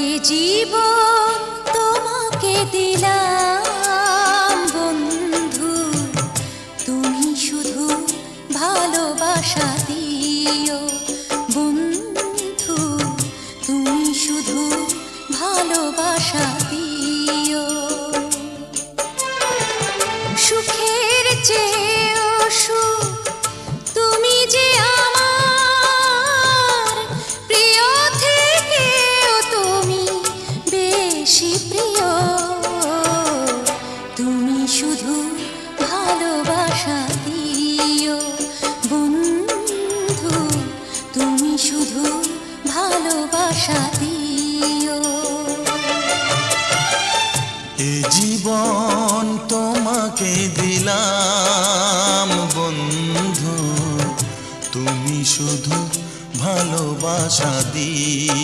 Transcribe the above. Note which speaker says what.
Speaker 1: এ জীবন তোমাকে দিলাম বন্ধু, তুমি শুধু ভালোবাসা দিও বন্ধু, তুমি শুধু ভালোবাসা দিও। সুখের চেয়েও সুখ তুমি যে আমার প্রিয় থেকেও তুমি বেশি প্রিয়, তুমি শুধু ভালোবাসা দিও বন্ধু, তুমি শুধু ভালোবাসা দিও।
Speaker 2: এ জীবন তোমাকে দিলাম বন্ধু, তুমি শুধু ভালোবাসা দিও।